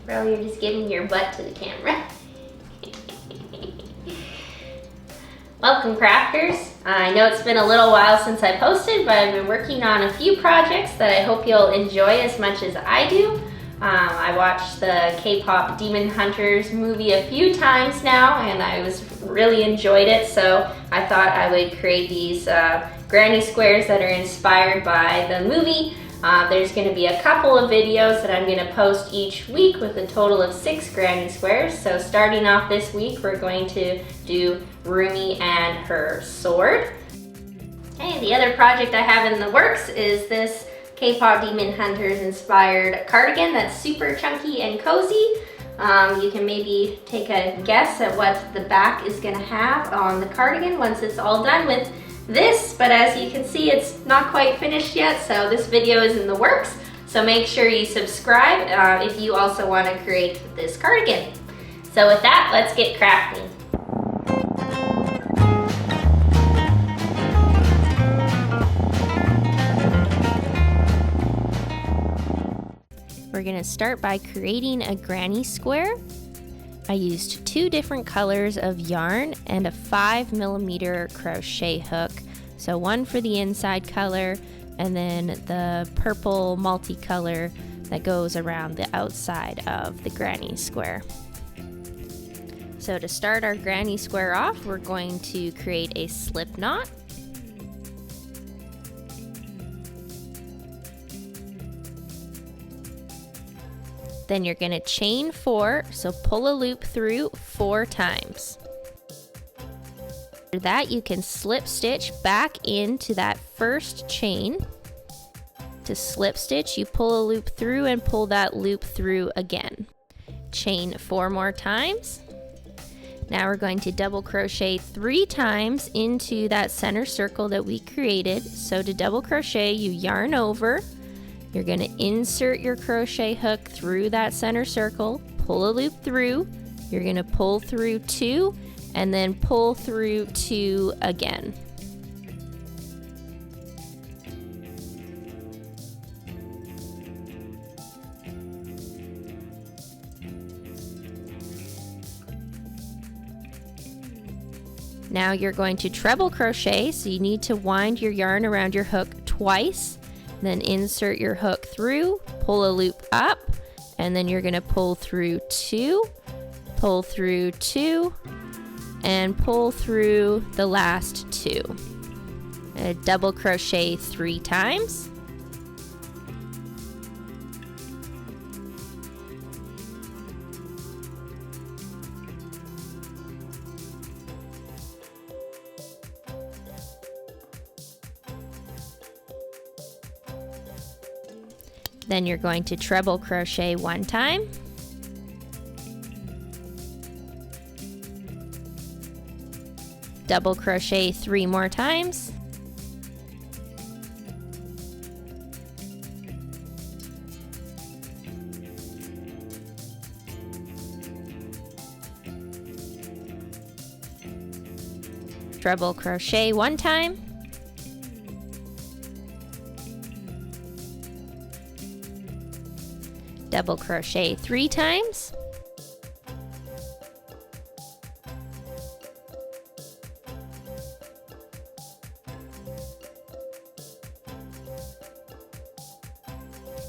Bro, you're just giving your butt to the camera. Welcome, crafters. I know it's been a little while since I posted, but I've been working on a few projects that I hope you'll enjoy as much as I do. I watched the K-pop Demon Hunters movie a few times now, and I really enjoyed it, so I thought I would create these granny squares that are inspired by the movie. There's going to be a couple of videos that I'm going to post each week with a total of 6 granny squares. So starting off this week, we're going to do Rumi and her sword. Okay, the other project I have in the works is this K-pop Demon Hunters inspired cardigan that's super chunky and cozy. You can maybe take a guess at what the back is going to have on the cardigan once it's all done with this, but as you can see, it's not quite finished yet, so this video is in the works. So make sure you subscribe if you also want to create this cardigan. So with that, let's get crafting. We're going to start by creating a granny square. I used 2 different colors of yarn and a 5mm crochet hook. So one for the inside color and then the purple multicolor that goes around the outside of the granny square. So to start our granny square off, we're going to create a slip knot. Then you're going to chain 4, so pull a loop through 4 times. After that, you can slip stitch back into that first chain. To slip stitch, you pull a loop through and pull that loop through again. Chain 4 more times. Now we're going to double crochet 3 times into that center circle that we created. So to double crochet, you yarn over. You're going to insert your crochet hook through that center circle, pull a loop through, you're going to pull through 2, and then pull through 2 again. Now you're going to treble crochet, so you need to wind your yarn around your hook twice. Then insert your hook through, pull a loop up, and then you're going to pull through 2, pull through 2, and pull through the last 2. Double crochet 3 times. Then you're going to treble crochet 1 time. Double crochet 3 more times. Treble crochet 1 time. Double crochet 3 times.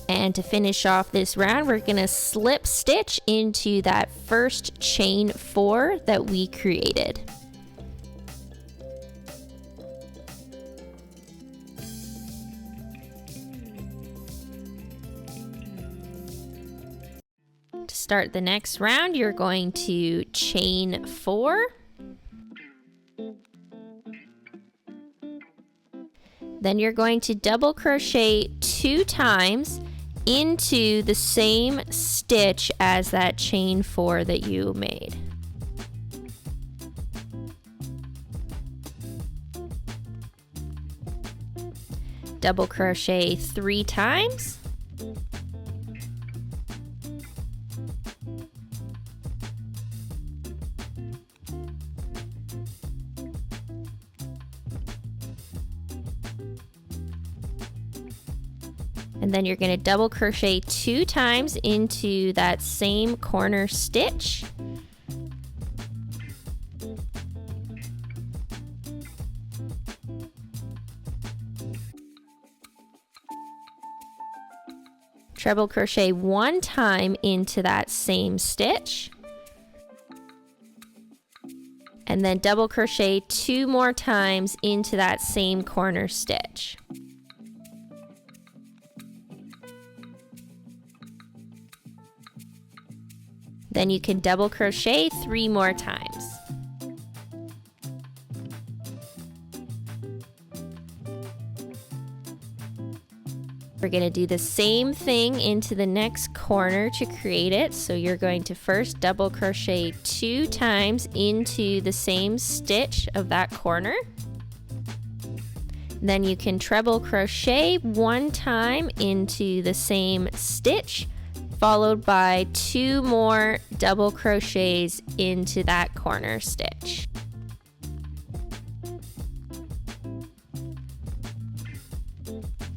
And to finish off this round, we're going to slip stitch into that first chain 4 that we created. To start the next round, you're going to chain 4. Then you're going to double crochet 2 times into the same stitch as that chain 4 that you made. Double crochet 3 times. And then you're going to double crochet 2 times into that same corner stitch. Treble crochet 1 time into that same stitch. And then double crochet 2 more times into that same corner stitch. Then you can double crochet 3 more times. We're going to do the same thing into the next corner to create it. So you're going to first double crochet 2 times into the same stitch of that corner. Then you can treble crochet 1 time into the same stitch, followed by 2 more double crochets into that corner stitch.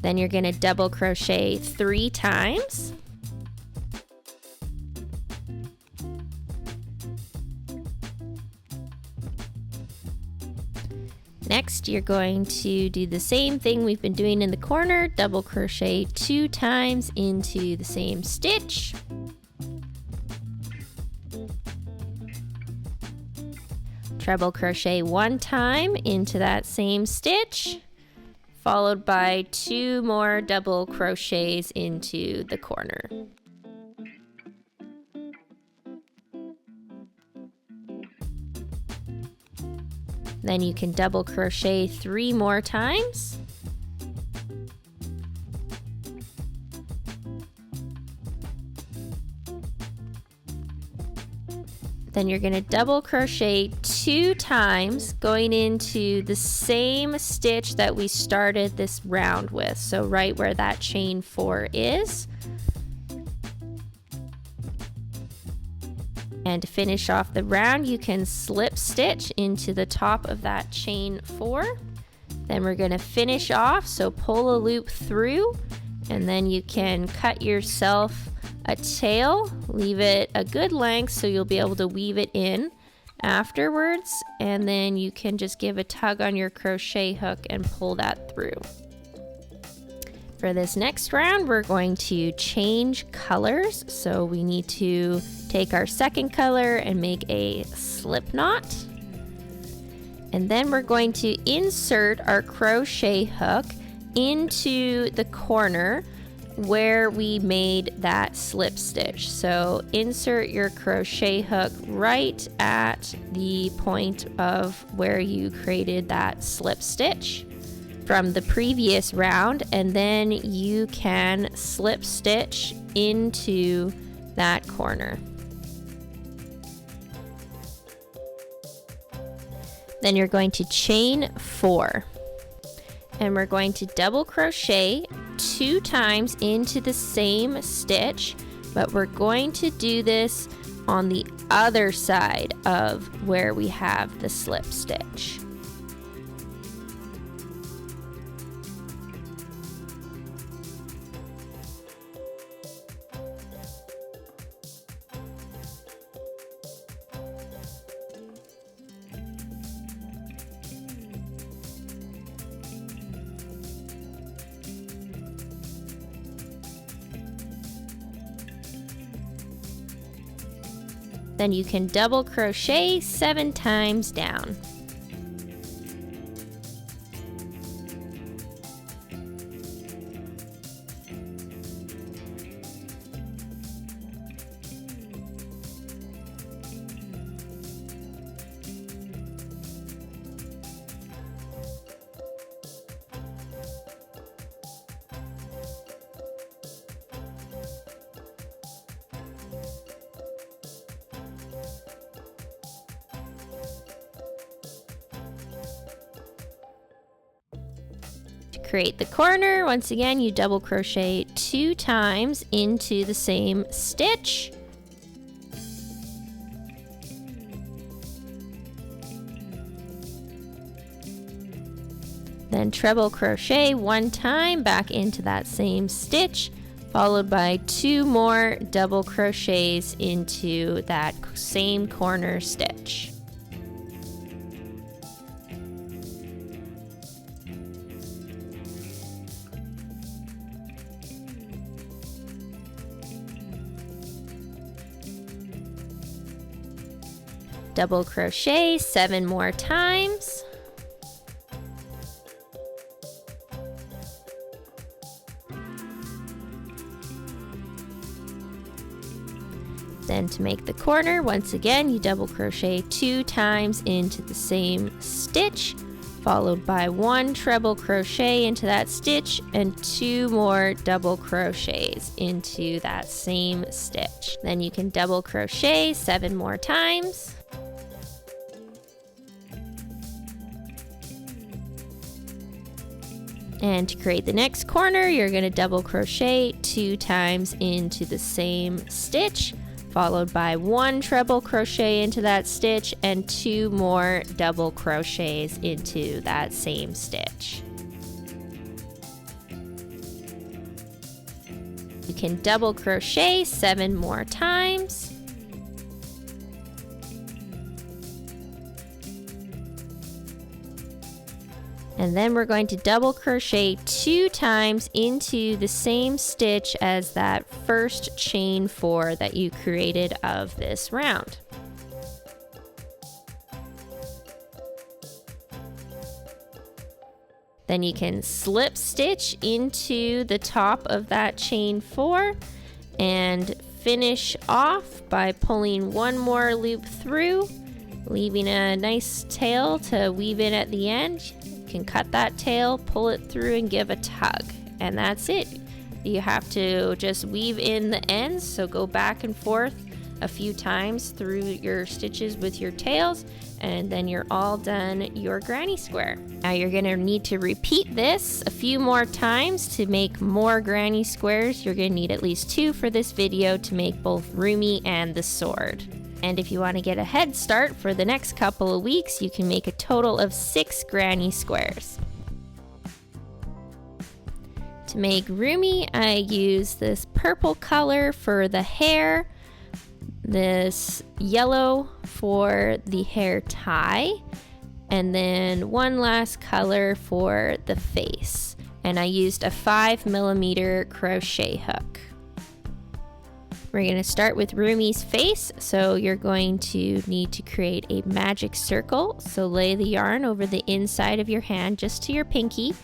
Then you're going to double crochet 3 times. Next, you're going to do the same thing we've been doing in the corner, double crochet 2 times into the same stitch. Treble crochet 1 time into that same stitch, followed by 2 more double crochets into the corner. Then you can double crochet 3 more times. Then you're going to double crochet 2 times going into the same stitch that we started this round with. So right where that chain 4 is. And to finish off the round, you can slip stitch into the top of that chain 4. Then we're going to finish off, so pull a loop through, and then you can cut yourself a tail, leave it a good length so you'll be able to weave it in afterwards, and then you can just give a tug on your crochet hook and pull that through. For this next round, we're going to change colors, so we need to take our second color and make a slip knot, and then we're going to insert our crochet hook into the corner where we made that slip stitch. So insert your crochet hook right at the point of where you created that slip stitch from the previous round, and then you can slip stitch into that corner. Then you're going to chain 4, and we're going to double crochet 2 times into the same stitch, but we're going to do this on the other side of where we have the slip stitch. Then you can double crochet 7 times down. Create the corner, once again you double crochet 2 times into the same stitch. Then treble crochet one time back into that same stitch, followed by 2 more double crochets into that same corner stitch. Double crochet 7 more times. Then to make the corner, once again, you double crochet 2 times into the same stitch, followed by 1 treble crochet into that stitch and 2 more double crochets into that same stitch. Then you can double crochet 7 more times. And to create the next corner, you're going to double crochet 2 times into the same stitch, followed by 1 treble crochet into that stitch and 2 more double crochets into that same stitch. You can double crochet 7 more times. And then we're going to double crochet 2 times into the same stitch as that first chain 4 that you created of this round. Then you can slip stitch into the top of that chain 4 and finish off by pulling 1 more loop through, leaving a nice tail to weave in at the end. Can cut that tail, pull it through, and give a tug, and that's it. You have to just weave in the ends, so go back and forth a few times through your stitches with your tails, and then you're all done your granny square. Now you're going to need to repeat this a few more times to make more granny squares. You're going to need at least 2 for this video to make both Rumi and the sword. And if you want to get a head start for the next couple of weeks, you can make a total of 6 granny squares. To make Rumi, I use this purple color for the hair, this yellow for the hair tie, and then one last color for the face. And I used a 5mm crochet hook. We're going to start with Rumi's face, so you're going to need to create a magic circle. So lay the yarn over the inside of your hand just to your pinky.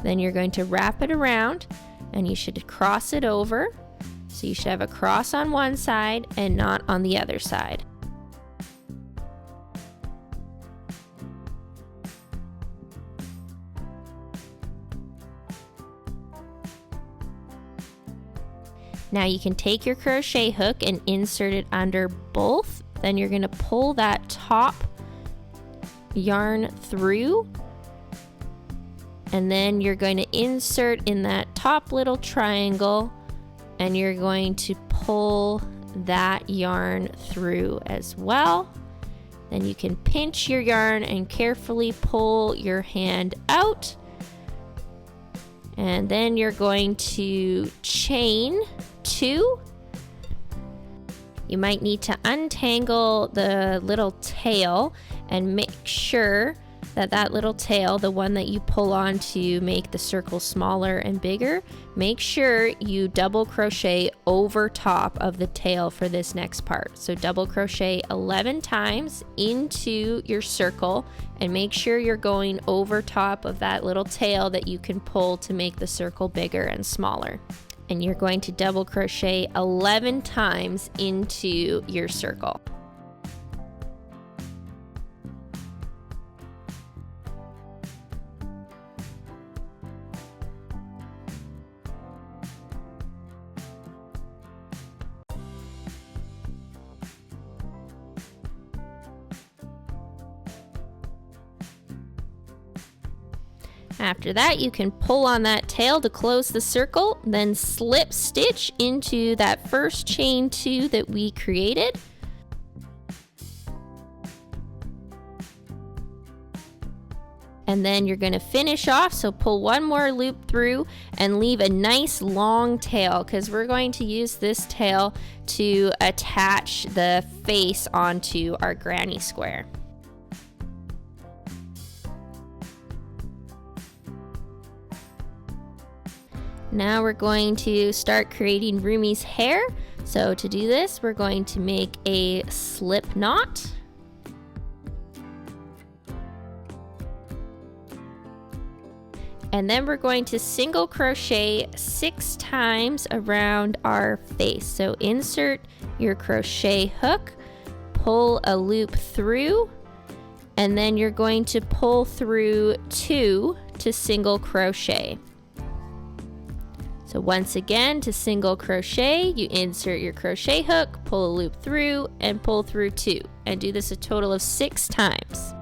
Then you're going to wrap it around and you should cross it over. So you should have a cross on one side and not on the other side. Now you can take your crochet hook and insert it under both. Then you're going to pull that top yarn through. And then you're going to insert in that top little triangle and you're going to pull that yarn through as well. Then you can pinch your yarn and carefully pull your hand out. And then you're going to chain 2. You might need to untangle the little tail and make sure that that little tail, the one that you pull on to make the circle smaller and bigger, make sure you double crochet over top of the tail for this next part. So double crochet 11 times into your circle and make sure you're going over top of that little tail that you can pull to make the circle bigger and smaller. And you're going to double crochet 11 times into your circle. After that, you can pull on that tail to close the circle, then slip stitch into that first chain 2 that we created. And then you're going to finish off, so pull one more loop through and leave a nice long tail, because we're going to use this tail to attach the face onto our granny square. Now we're going to start creating Rumi's hair. So to do this, we're going to make a slip knot. And then we're going to single crochet 6 times around our face. So insert your crochet hook, pull a loop through, and then you're going to pull through 2 to single crochet. So once again, to single crochet, you insert your crochet hook, pull a loop through, and pull through 2, and do this a total of 6 times.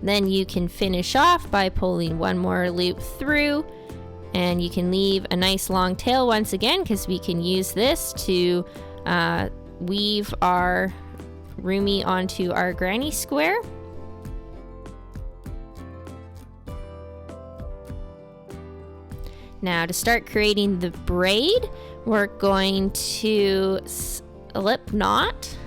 Then you can finish off by pulling one more loop through, and you can leave a nice long tail once again, because we can use this to weave our Rumi onto our granny square. Now to start creating the braid, we're going to slip knot.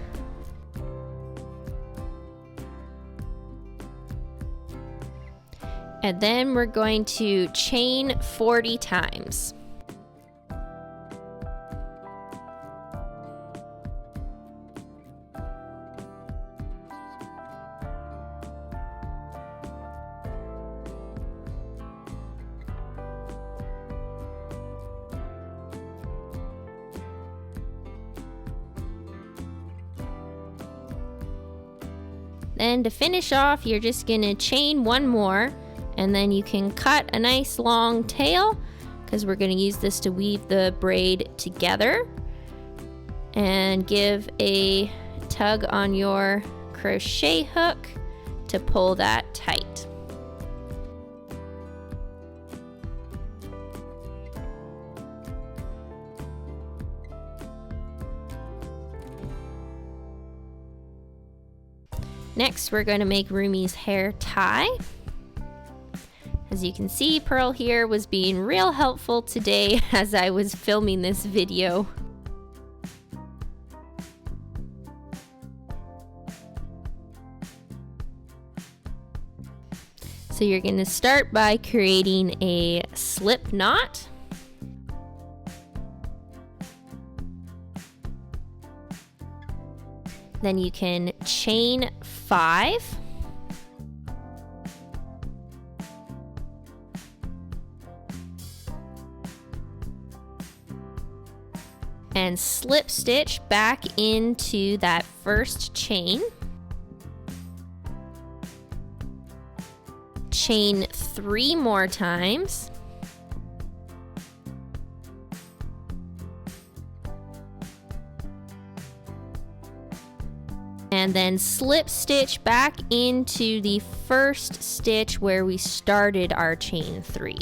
And then we're going to chain 40 times. Then to finish off, you're just gonna chain one more, and then you can cut a nice long tail, because we're gonna use this to weave the braid together, and give a tug on your crochet hook to pull that tight. Next, we're going to make Rumi's hair tie. As you can see, Pearl here was being real helpful today as I was filming this video. So you're going to start by creating a slip knot. Then you can chain 5. And slip stitch back into that first chain. Chain 3 more times. And then slip stitch back into the first stitch where we started our chain 3.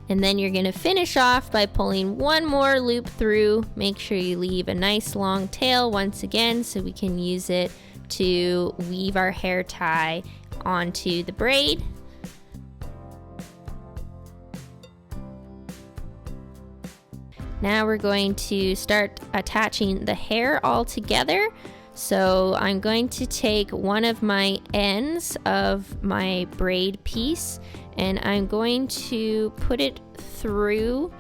And then you're going to finish off by pulling one more loop through. Make sure you leave a nice long tail once again so we can use it to weave our hair tie onto the braid. Now we're going to start attaching the hair all together. So I'm going to take one of my ends of my braid piece and I'm going to put it through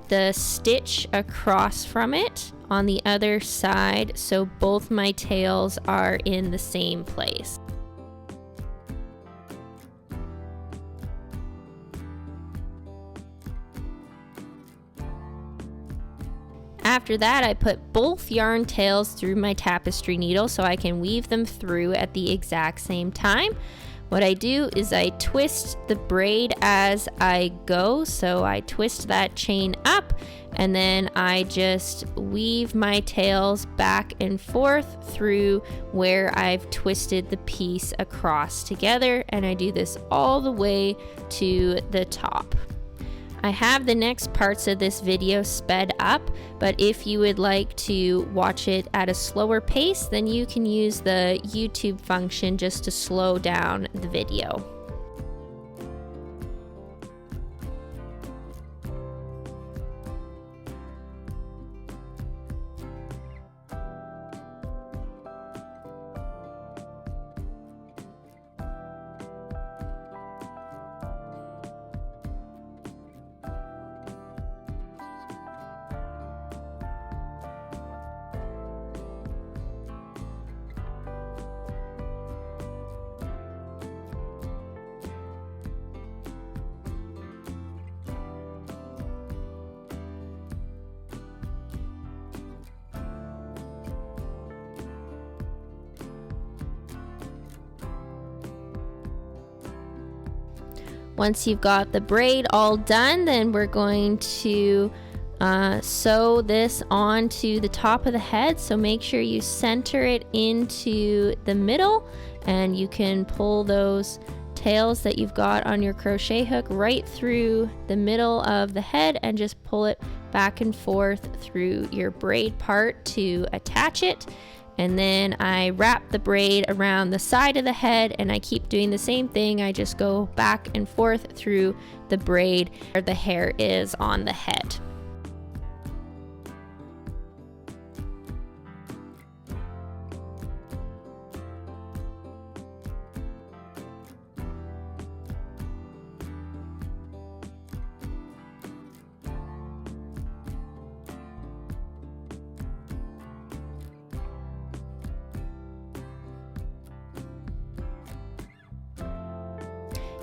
the stitch across from it on the other side so both my tails are in the same place. After that, I put both yarn tails through my tapestry needle so I can weave them through at the exact same time. What I do is I twist the braid as I go, so I twist that chain up and then I just weave my tails back and forth through where I've twisted the piece across together, and I do this all the way to the top. I have the next parts of this video sped up, but if you would like to watch it at a slower pace, then you can use the YouTube function just to slow down the video. Once you've got the braid all done, then we're going to sew this onto the top of the head. So make sure you center it into the middle, and you can pull those tails that you've got on your crochet hook right through the middle of the head and just pull it back and forth through your braid part to attach it. And then I wrap the braid around the side of the head, and I keep doing the same thing. I just go back and forth through the braid where the hair is on the head.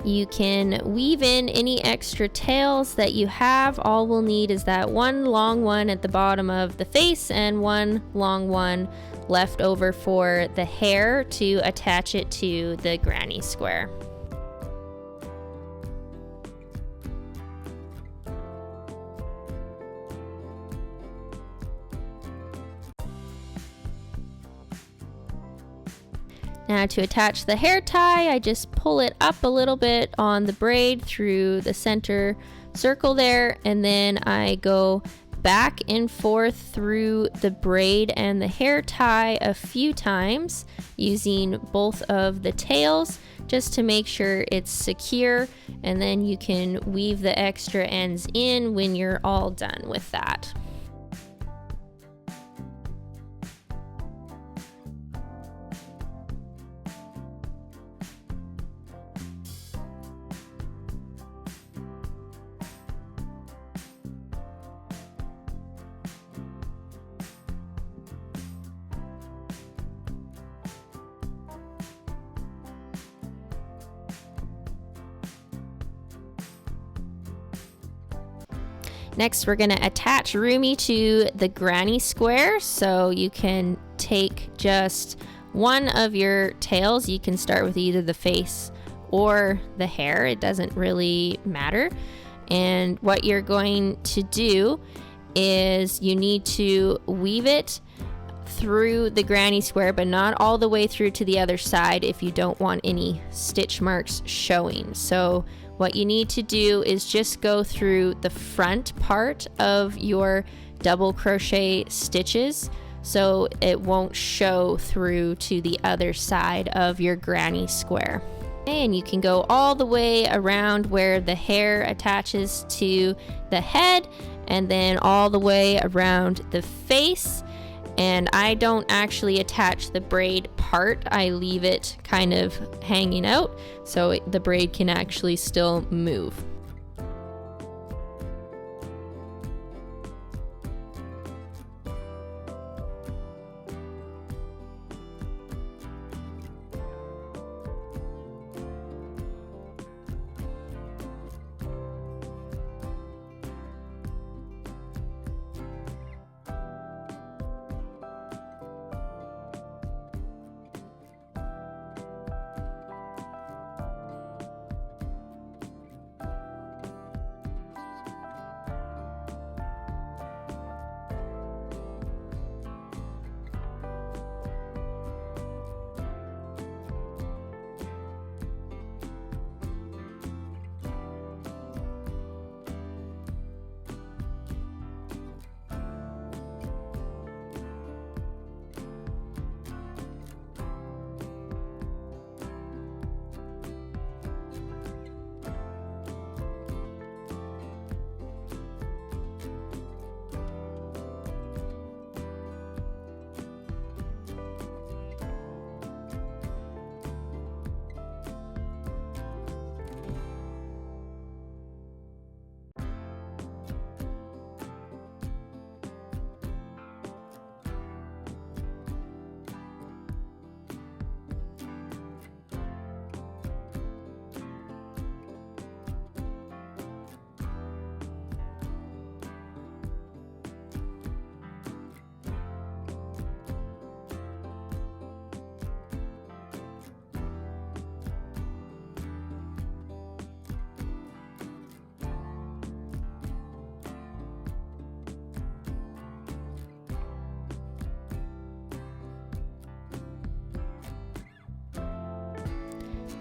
You can weave in any extra tails that you have. All we'll need is that one long one at the bottom of the face and one long one left over for the hair to attach it to the granny square. Now to attach the hair tie, I just pull it up a little bit on the braid through the center circle there, and then I go back and forth through the braid and the hair tie a few times using both of the tails just to make sure it's secure, and then you can weave the extra ends in when you're all done with that. Next, we're going to attach Rumi to the granny square. So you can take just one of your tails. You can start with either the face or the hair. It doesn't really matter. And what you're going to do is you need to weave it through the granny square, but not all the way through to the other side if you don't want any stitch marks showing. So what you need to do is just go through the front part of your double crochet stitches so it won't show through to the other side of your granny square. And you can go all the way around where the hair attaches to the head, and then all the way around the face. And I don't actually attach the braid part, I leave it kind of hanging out so the braid can actually still move.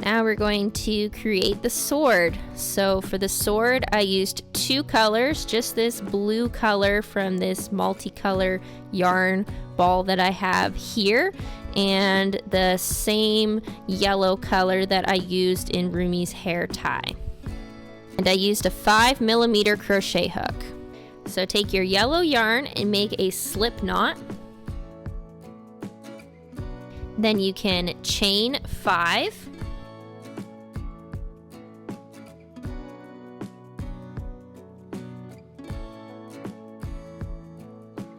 Now we're going to create the sword. So for the sword, I used 2 colors, just this blue color from this multicolor yarn ball that I have here, and the same yellow color that I used in Rumi's hair tie. And I used a 5mm crochet hook. So take your yellow yarn and make a slip knot. Then you can chain 5.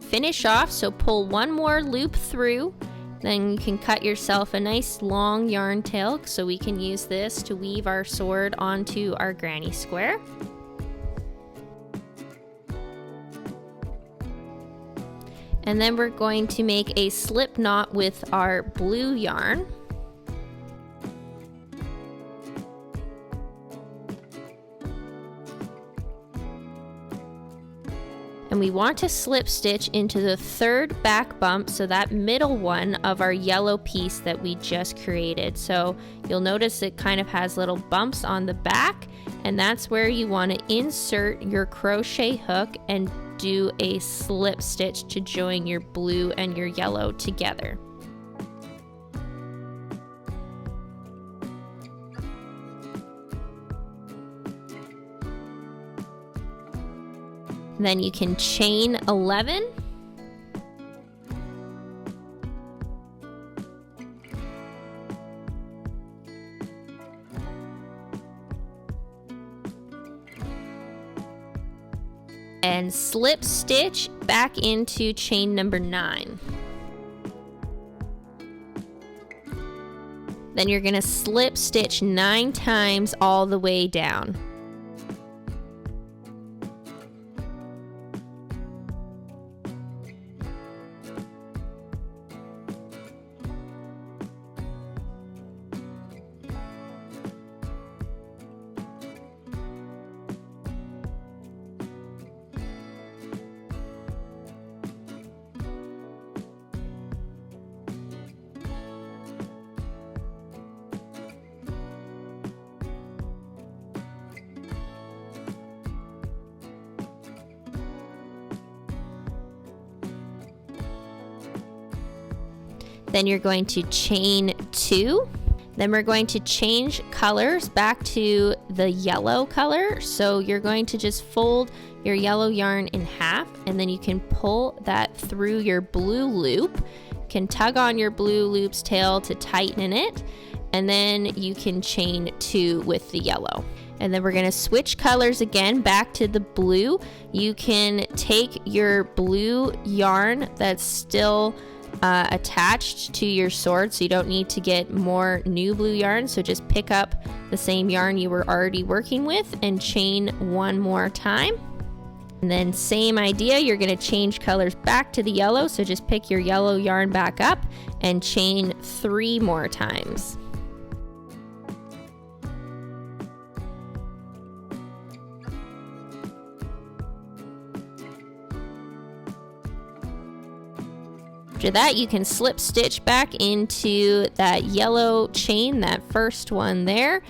Finish off, so pull one more loop through, then you can cut yourself a nice long yarn tail so we can use this to weave our sword onto our granny square. And then we're going to make a slip knot with our blue yarn. And we want to slip stitch into the 3rd back bump, so that middle one of our yellow piece that we just created. So you'll notice it kind of has little bumps on the back, and that's where you want to insert your crochet hook and do a slip stitch to join your blue and your yellow together. Then you can chain 11. And slip stitch back into chain number 9. Then you're going to slip stitch 9 times all the way down. Then you're going to chain 2. Then we're going to change colors back to the yellow color. So you're going to just fold your yellow yarn in half, and then you can pull that through your blue loop. You can tug on your blue loop's tail to tighten it, and then you can chain 2 with the yellow. And then we're going to switch colors again back to the blue. You can take your blue yarn that's still attached to your sword, so you don't need to get more new blue yarn. So just pick up the same yarn you were already working with and chain 1 more time. And then same idea, you're going to change colors back to the yellow, so just pick your yellow yarn back up and chain 3 more times. After that, you can slip stitch back into that yellow chain, that first one there,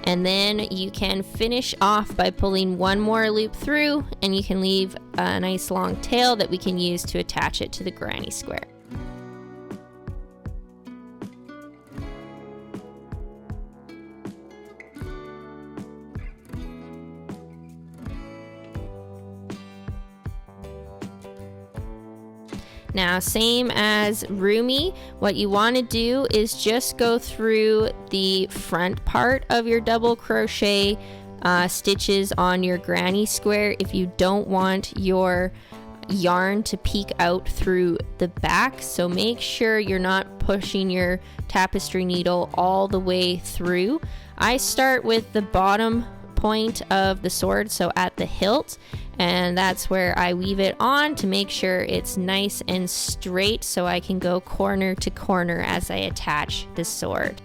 and then you can finish off by pulling 1 more loop through, and you can leave a nice long tail that we can use to attach it to the granny square. Now, same as Rumi, what you want to do is just go through the front part of your double crochet stitches on your granny square if you don't want your yarn to peek out through the back. So make sure you're not pushing your tapestry needle all the way through. I start with the bottom point of the sword, so at the hilt, and that's where I weave it on to make sure it's nice and straight so I can go corner to corner as I attach the sword.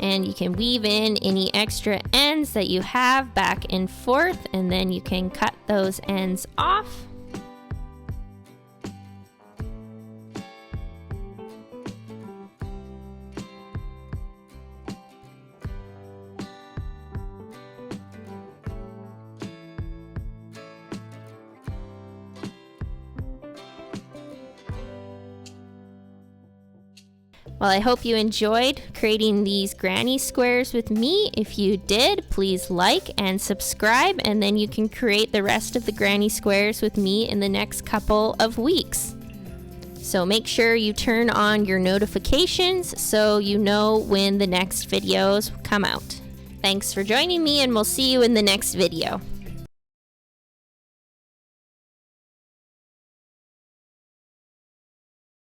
and you can weave in any extra ends that you have back and forth, and then you can cut those ends off. Well, I hope you enjoyed creating these granny squares with me. If you did, please like and subscribe, and then you can create the rest of the granny squares with me in the next couple of weeks. So make sure you turn on your notifications so you know when the next videos come out. Thanks for joining me, and we'll see you in the next video.